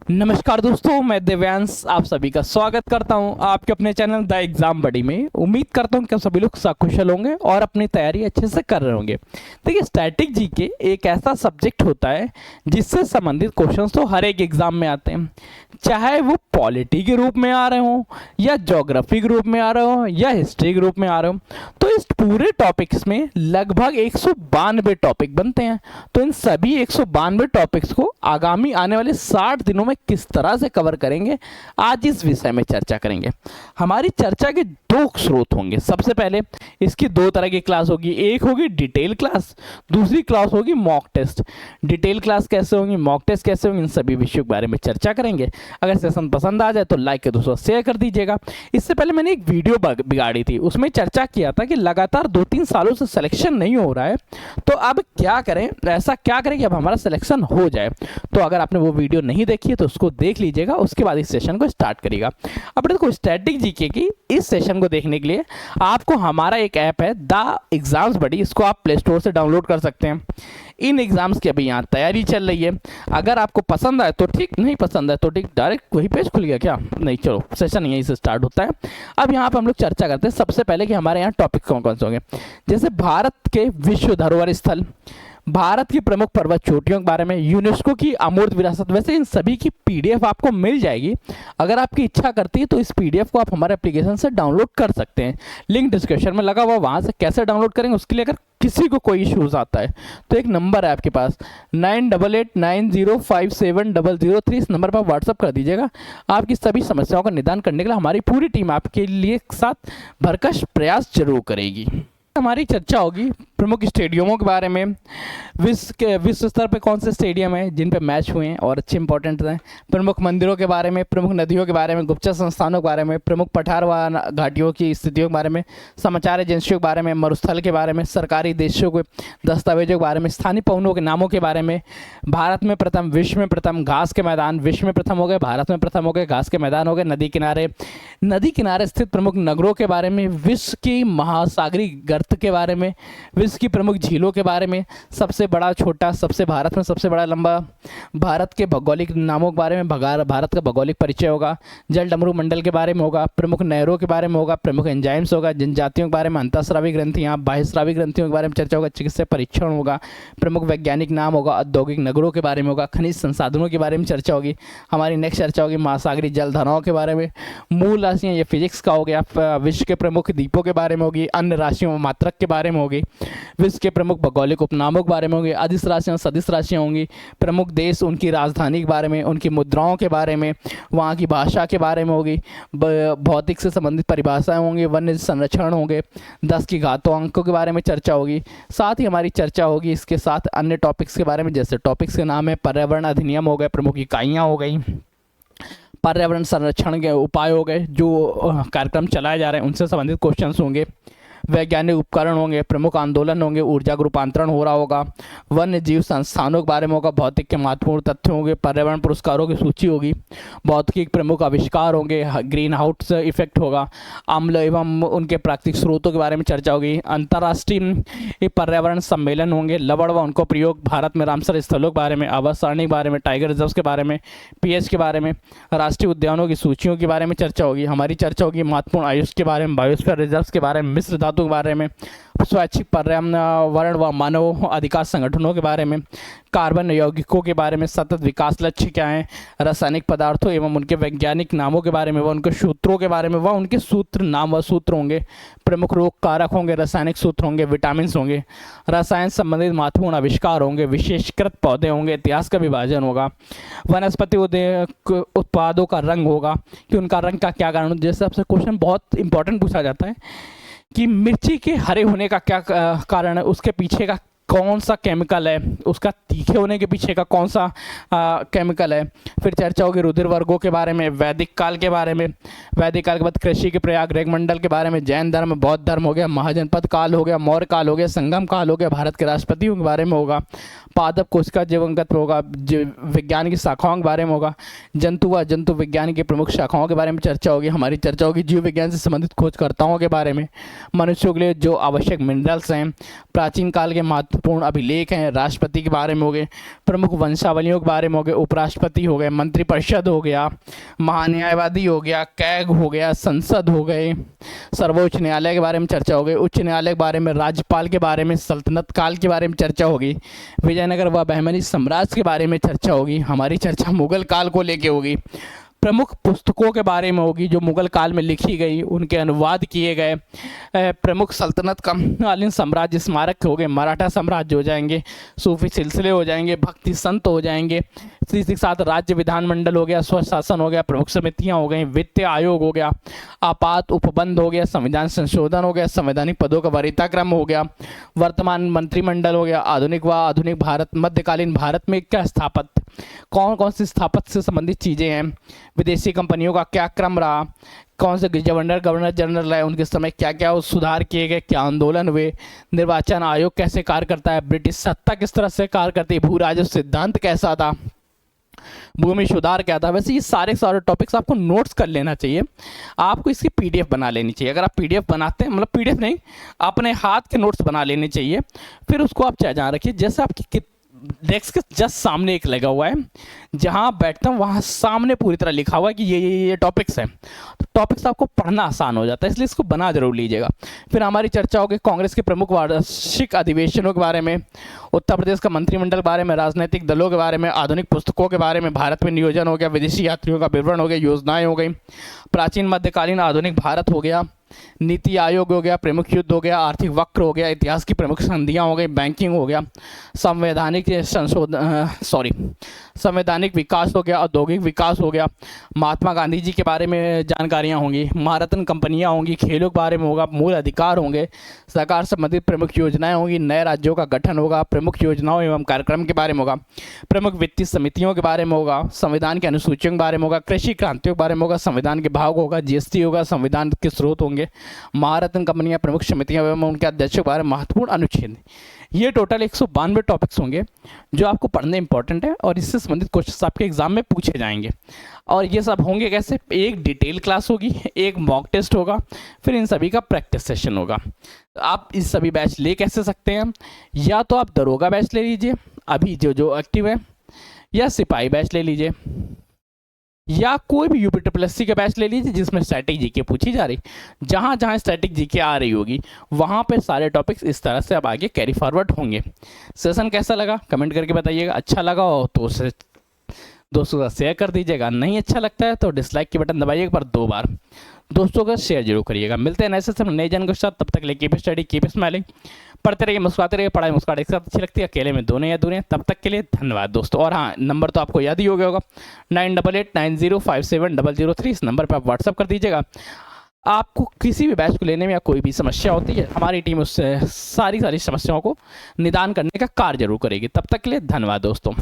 नमस्कार दोस्तों, मैं दिव्यांश आप सभी का स्वागत करता हूं आपके अपने चैनल द एग्जाम बडी में। उम्मीद करता हूं कि आप सभी लोग सकुशल होंगे और अपनी तैयारी अच्छे से कर रहे होंगे। देखिए, स्टैटिक जीके एक ऐसा सब्जेक्ट होता है जिससे संबंधित क्वेश्चंस तो हर एक एग्जाम में आते हैं, चाहे वो पॉलिटी के रूप में आ रहे हों या ज्योग्राफी के रूप में आ रहे हों या हिस्ट्री के रूप में आ रहे हों। तो इस पूरे टॉपिक्स में लगभग 192 टॉपिक बनते हैं। तो इन सभी 192 टॉपिक्स को आगामी आने वाले 60 दिनों में किस तरह से कवर करेंगे, आज इस विषय में चर्चा करेंगे। हमारी चर्चा के दो स्रोत होंगे। सबसे पहले इसकी दो तरह की क्लास होगी, एक होगी डिटेल क्लास, दूसरी क्लास होगी मॉक टेस्ट। डिटेल क्लास कैसे होगी, मॉक टेस्ट कैसे होंगे, इन सभी विषयों के बारे में चर्चा करेंगे। अगर सेशन पसंद आ जाए तो लाइक के दोस्तों शेयर कर दीजिएगा। इससे पहले मैंने एक वीडियो बिगाड़ी थी, उसमें चर्चा किया था कि लगातार 2-3 सालों से सिलेक्शन नहीं हो रहा है, तो अब क्या करें, ऐसा क्या करें कि अब हमारा सिलेक्शन हो जाए। तो अगर आपने वो वीडियो नहीं देखी है तो उसको देख लीजिएगा, उसके बाद इस सेशन को स्टार्ट करिएगा। अब देखो, स्टैटिक जीके की इस सेशन को देखने के लिए आपको हमारा एक ऐप है द एग्जाम्स बडी, इसको आप प्ले स्टोर से डाउनलोड कर सकते हैं। इन एग्जाम्स की अभी यहाँ तैयारी चल रही है। अगर आपको पसंद आए तो ठीक, नहीं पसंद आए तो ठीक। डायरेक्ट वही पेज खुल गया क्या? नहीं, चलो सेशन यहीं से स्टार्ट होता है। अब यहाँ पर हम लोग चर्चा करते हैं सबसे पहले कि हमारे यहाँ टॉपिक कौन कौन से होंगे। जैसे भारत के विश्व धरोहर स्थल, भारत की प्रमुख पर्वत चोटियों के बारे में, यूनेस्को की अमूर्त विरासत। वैसे इन सभी की पीडीएफ आपको मिल जाएगी। अगर आपकी इच्छा करती है तो इस पीडीएफ को आप हमारे एप्लीकेशन से डाउनलोड कर सकते हैं। लिंक डिस्क्रिप्शन में लगा हुआ, वहाँ से कैसे डाउनलोड करेंगे उसके लिए अगर किसी को कोई इश्यूज आता है तो एक नंबर है आपके पास 9889057003। इस नंबर पर व्हाट्सअप कर दीजिएगा। आपकी सभी समस्याओं का निदान करने के लिए हमारी पूरी टीम आपके लिए साथ भरकश प्रयास जरूर करेगी। हमारी चर्चा होगी प्रमुख स्टेडियमों के बारे में, विश्व स्तर पे कौन से स्टेडियम हैं जिन पे मैच हुए हैं और अच्छे इंपॉर्टेंट हैं, प्रमुख मंदिरों के बारे में, प्रमुख नदियों के बारे में, गुप्तचर संस्थानों के बारे में, प्रमुख पठार व घाटियों की स्थितियों के बारे में, समाचार एजेंसियों के बारे में, मरुस्थल के बारे में, सरकारी देशों के दस्तावेजों के बारे में, स्थानीय पवनों के नामों के बारे में, भारत में प्रथम, विश्व में प्रथम घास के मैदान, विश्व में प्रथम हो गए, भारत में प्रथम हो गए, घास के मैदान हो गए, नदी किनारे स्थित प्रमुख नगरों के बारे में, विश्व की महासागरीय गर्त के बारे में, विश्व की प्रमुख झीलों के बारे में, सबसे बड़ा छोटा, सबसे भारत में सबसे बड़ा लंबा, भारत के भौगोलिक नामों के बारे में, भारत का भौगोलिक परिचय होगा, जल डमरू मंडल के बारे में होगा, प्रमुख नहरों के बारे में होगा, प्रमुख एंजाइम्स होगा, जनजातियों के बारे में, अंतःस्रावी ग्रंथियाँ, बाह्यस्रावी ग्रंथियों के बारे में चर्चा होगा, चिकित्सा परीक्षण होगा, प्रमुख वैज्ञानिक नाम होगा, औद्योगिक नगरों के बारे में होगा, खनिज संसाधनों के बारे में चर्चा होगी। हमारी नेक्स्ट चर्चा होगी महासागरीय जलधाराओं के बारे में, मूल राशियाँ, ये फिजिक्स का हो गया, विश्व के प्रमुख द्वीपों के बारे में होगी, अन्य राशियों मात्रक के बारे में होगी, विश्व के प्रमुख भौगोलिक उपनामों के बारे में होंगे, अधिस राशियाँ सदिश राशियाँ होंगी, प्रमुख देश उनकी राजधानी के बारे में, उनकी मुद्राओं के बारे में, वहाँ की भाषा के बारे में होगी, भौतिक से संबंधित परिभाषाएं होंगी, वन्य संरक्षण होंगे, 10 की घातों अंकों के बारे में चर्चा होगी। साथ ही हमारी चर्चा होगी इसके साथ अन्य टॉपिक्स के बारे में, जैसे टॉपिक्स के नाम है पर्यावरण अधिनियम हो गए, प्रमुख इकाइयाँ हो गई, पर्यावरण संरक्षण के उपाय हो गए, जो कार्यक्रम चलाए जा रहे हैं उनसे संबंधित क्वेश्चंस होंगे, वैज्ञानिक उपकरण होंगे, प्रमुख आंदोलन होंगे, ऊर्जा का रूपांतरण हो रहा होगा, वन्य जीव संस्थानों के बारे में होगा, भौतिक के महत्वपूर्ण तथ्य होंगे, पर्यावरण पुरस्कारों की सूची होगी, भौतिक प्रमुख आविष्कार होंगे, ग्रीन हाउस इफेक्ट होगा, अम्ल एवं उनके प्राकृतिक स्रोतों के बारे में चर्चा होगी, अंतर्राष्ट्रीय पर्यावरण सम्मेलन होंगे, लवण व उनको प्रयोग, भारत में रामसर स्थलों के बारे में, आवास सारणी के बारे में, टाइगर रिजर्व के बारे में, पीएच के बारे में, राष्ट्रीय उद्यानों की सूचियों के बारे में चर्चा होगी। हमारी चर्चा होगी महत्वपूर्ण आयुष के बारे में, बायोस्फीयर रिजर्व के बारे में, मिश्र धातु के बारे में, स्वैच्छिक पर्यावरण व मानव अधिकार संगठनों के बारे में, कार्बन यौगिकों के बारे में, सतत विकास लक्ष्य क्या हैं, रासायनिक पदार्थों एवं उनके वैज्ञानिक नामों के बारे में व उनके सूत्रों के बारे में व उनके सूत्र नाम व सूत्र होंगे, प्रमुख रोग कारक होंगे, रासायनिक सूत्र होंगे, विटामिन होंगे, रसायन संबंधित महत्वपूर्ण आविष्कार होंगे, विशेषकृत पौधे होंगे, इतिहास का विभाजन होगा, वनस्पति उत्पादों का रंग होगा कि उनका रंग का क्या कारण। जैसे आपसे क्वेश्चन बहुत इंपॉर्टेंट पूछा जाता है कि मिर्ची के हरे होने का क्या कारण है, उसके पीछे का कौन सा केमिकल है, उसका तीखे होने के पीछे का कौन सा केमिकल है। फिर चर्चा होगी रुधिर वर्गों के बारे में, वैदिक काल के बारे में, वैदिक काल के बाद कृषि के प्रयाग रेगमंडल के बारे में, जैन धर्म, बौद्ध धर्म हो गया, महाजनपद काल हो गया, मौर्य काल हो गया, संगम काल हो गया, भारत के राष्ट्रपतियों के बारे में होगा, पादप कोशिका जीवनगत होगा, विज्ञान की शाखाओं के बारे में होगा, जंतु व जंतु विज्ञान की प्रमुख शाखाओं के बारे में चर्चा होगी। हमारी चर्चा होगी जीव विज्ञान से संबंधित खोजकर्ताओं के बारे में, मनुष्यों के लिए जो आवश्यक मिनरल्स हैं, प्राचीन काल के महत्वपूर्ण अभिलेख हैं, राष्ट्रपति के बारे में हो गए, प्रमुख वंशावलियों के बारे में हो गए, उपराष्ट्रपति हो गए, मंत्रिपरिषद हो गया, महान्यायवादी हो गया, कैग हो गया, संसद हो गए, सर्वोच्च न्यायालय के बारे में चर्चा हो गई, उच्च न्यायालय के बारे में, राज्यपाल के बारे में, सल्तनत काल के बारे में चर्चा होगी, विजयनगर व बहमनी साम्राज्य के बारे में चर्चा होगी, हमारी चर्चा मुगल काल को लेके होगी, प्रमुख पुस्तकों के बारे में होगी जो मुगल काल में लिखी गई, उनके अनुवाद किए गए, प्रमुख सल्तनत कालीन साम्राज्य स्मारक हो गए, मराठा साम्राज्य हो जाएंगे, सूफी सिलसिले हो जाएंगे, भक्ति संत हो जाएंगे, इसी के साथ राज्य विधानमंडल हो गया, स्वशासन हो गया, प्रमुख समितियां हो गई, वित्त आयोग हो गया, आपात उपबंध हो गया, संविधान संशोधन हो गया, संवैधानिक पदों का वरीयताक्रम हो गया, वर्तमान मंत्रिमंडल हो गया, आधुनिक व आधुनिक भारत, मध्यकालीन भारत में क्या स्थापत, कौन कौन सी स्थापत्य से संबंधित चीज़ें हैं, विदेशी कंपनियों का क्या क्रम रहा, कौन से गवर्नर जनरल रहे, उनके समय क्या क्या सुधार किए गए, क्या आंदोलन हुए, निर्वाचन आयोग कैसे कार्य करता है, ब्रिटिश सत्ता किस तरह से कार्य करती है, भू राजस्व सिद्धांत कैसा था, भूमि सुधार क्या था। वैसे ये सारे टॉपिक्स आपको नोट्स कर लेना चाहिए, आपको इसकी पीडीएफ बना लेनी चाहिए। अगर आप पीडीएफ बनाते हैं, मतलब पीडीएफ नहीं, अपने हाथ के नोट्स बना लेने चाहिए। फिर उसको आप चाहे जहाँ रखिए, जैसे आपकी डेस्क के जस्ट सामने एक लगा हुआ है, जहाँ बैठता हूँ वहाँ सामने पूरी तरह लिखा हुआ है कि ये टॉपिक्स हैं, तो टॉपिक्स आपको पढ़ना आसान हो जाता है, इसलिए इसको बना जरूर लीजिएगा। फिर हमारी चर्चा होगी कांग्रेस के प्रमुख वार्षिक अधिवेशनों के बारे में, उत्तर प्रदेश का मंत्रिमंडल के बारे में, राजनीतिक दलों के बारे में, आधुनिक पुस्तकों के बारे में, भारत में नियोजन हो गया, विदेशी यात्रियों का विवरण हो गया, योजनाएं हो गई, प्राचीन मध्यकालीन आधुनिक भारत हो गया, नीति आयोग हो गया, प्रमुख युद्ध हो गया, आर्थिक वक्र हो गया, इतिहास की प्रमुख संधियां हो गई, बैंकिंग हो गया, संवैधानिक विकास हो गया, औद्योगिक विकास हो गया, महात्मा गांधी जी के बारे में जानकारियां होंगी, महारत्न कंपनियां होंगी, खेलों के बारे में होगा, मूल अधिकार होंगे, सरकार संबंधित प्रमुख योजनाएं होंगी, नए राज्यों का गठन होगा, प्रमुख योजनाओं एवं कार्यक्रम के बारे में होगा, प्रमुख वित्तीय समितियों के बारे में होगा, संविधान की अनुसूचियों के बारे में होगा, कृषि क्रांतियों के बारे में होगा, संविधान के भाग होगा, जीएसटी होगा, संविधान के स्रोत होंगे, महारत्न कंपनियां, प्रमुख समितियां एवं उनके अध्यक्षों के बारे में महत्वपूर्ण अनुच्छेद। ये टोटल 192 टॉपिक्स होंगे जो आपको पढ़ने इंपॉर्टेंट है और इससे संबंधित क्वेश्चंस आपके एग्जाम में पूछे जाएंगे। और ये सब होंगे कैसे, एक डिटेल क्लास होगी, एक मॉक टेस्ट होगा, फिर इन सभी का प्रैक्टिस सेशन होगा। आप इस सभी बैच ले कैसे सकते हैं, या तो आप दरोगा बैच ले लीजिए अभी जो एक्टिव है, या सिपाही बैच ले लीजिए, या कोई भी UPSSC का बैच ले लीजिए जिसमें स्टैटिक जीके पूछी जा रही, जहाँ जहाँ स्टैटिक जीके आ रही होगी वहाँ पे सारे टॉपिक्स इस तरह से अब आगे कैरी फॉरवर्ड होंगे। सेशन कैसा लगा कमेंट करके बताइएगा, अच्छा लगा हो तो उसे दोस्तों का शेयर कर दीजिएगा, नहीं अच्छा लगता है तो डिसलाइक की बटन दबाइएगा पर 2 बार, दोस्तों का शेयर जरूर करिएगा। मिलते हैं नए सेशन नए जन के साथ, तब तक के लिए कीप स्टडी कीप स्माइलिंग, पढ़ते रहिए मुस्कुराते रहिए, पढ़ाई मुस्कुराहट एक साथ अच्छी लगती है, अकेले में दोनों या दूर, तब तक के लिए धन्यवाद दोस्तों। और हाँ, नंबर तो आपको याद ही हो गया होगा 9889057003, इस नंबर पर आप व्हाट्सअप कर दीजिएगा। आपको किसी भी बैच को लेने में या कोई भी समस्या होती है, हमारी टीम उससे सारी समस्याओं को निदान करने का कार्य जरूर करेगी। तब तक के लिए धन्यवाद दोस्तों।